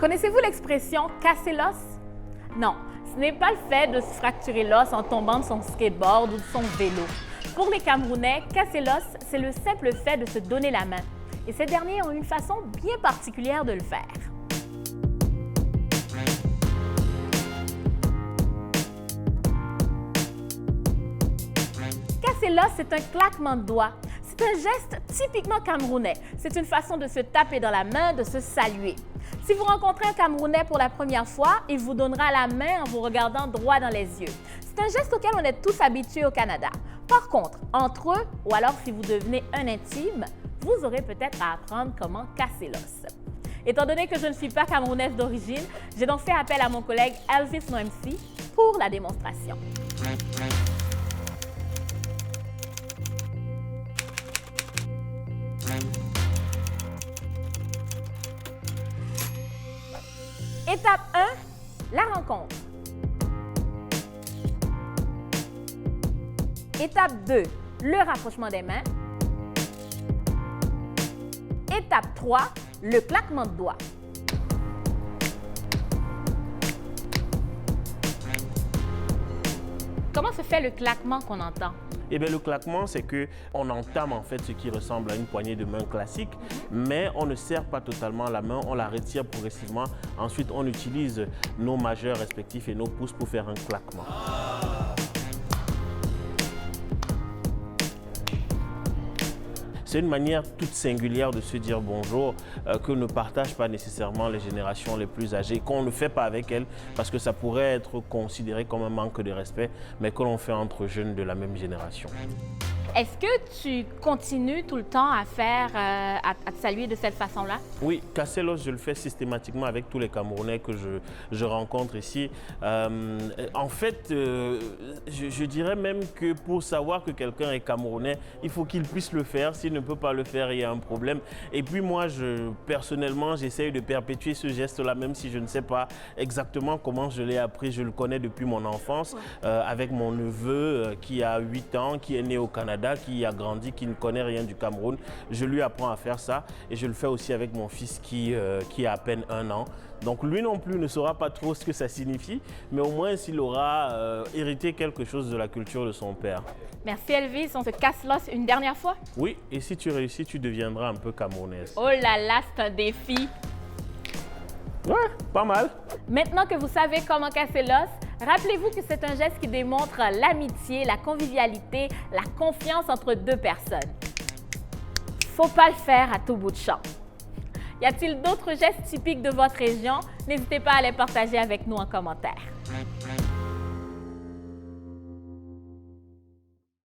Connaissez-vous l'expression « casser l'os » ? Non, ce n'est pas le fait de se fracturer l'os en tombant de son skateboard ou de son vélo. Pour les Camerounais, casser l'os, c'est le simple fait de se donner la main. Et ces derniers ont une façon bien particulière de le faire. Casser l'os, c'est un claquement de doigts. C'est un geste typiquement camerounais. C'est une façon de se taper dans la main, de se saluer. Si vous rencontrez un Camerounais pour la première fois, il vous donnera la main en vous regardant droit dans les yeux. C'est un geste auquel on est tous habitués au Canada. Par contre, entre eux, ou alors si vous devenez un intime, vous aurez peut-être à apprendre comment casser l'os. Étant donné que je ne suis pas camerounaise d'origine, j'ai donc fait appel à mon collègue Elvis Noemsi pour la démonstration. Étape 1, la rencontre. Étape 2, le rapprochement des mains. Étape 3, le claquement de doigts. Comment se fait le claquement qu'on entend? Eh bien, le claquement, c'est qu'on entame en fait ce qui ressemble à une poignée de main classique, mais on ne serre pas totalement la main, on la retire progressivement. Ensuite, on utilise nos majeurs respectifs et nos pouces pour faire un claquement. C'est une manière toute singulière de se dire bonjour que ne partagent pas nécessairement les générations les plus âgées, qu'on ne fait pas avec elles parce que ça pourrait être considéré comme un manque de respect, mais que l'on fait entre jeunes de la même génération. Est-ce que tu continues tout le temps à te saluer de cette façon-là? Oui, casser l'os, je le fais systématiquement avec tous les Camerounais que je rencontre ici. En fait, je dirais même que pour savoir que quelqu'un est Camerounais, il faut qu'il puisse le faire. S'il ne peut pas le faire, il y a un problème. Et puis moi, personnellement, j'essaye de perpétuer ce geste-là, même si je ne sais pas exactement comment je l'ai appris. Je le connais depuis mon enfance, avec mon neveu qui a 8 ans, qui est né au Canada, qui a grandi, qui ne connaît rien du Cameroun. Je lui apprends à faire ça et je le fais aussi avec mon fils qui a à peine 1 an. Donc lui non plus ne saura pas trop ce que ça signifie, mais au moins s'il aura hérité quelque chose de la culture de son père. Merci Elvis, on se casse l'os une dernière fois? Oui, et si tu réussis, tu deviendras un peu camerounaise. Oh là là, c'est un défi! Ouais, pas mal. Maintenant que vous savez comment casser l'os, rappelez-vous que c'est un geste qui démontre l'amitié, la convivialité, la confiance entre deux personnes. Faut pas le faire à tout bout de champ. Y a-t-il d'autres gestes typiques de votre région? N'hésitez pas à les partager avec nous en commentaire.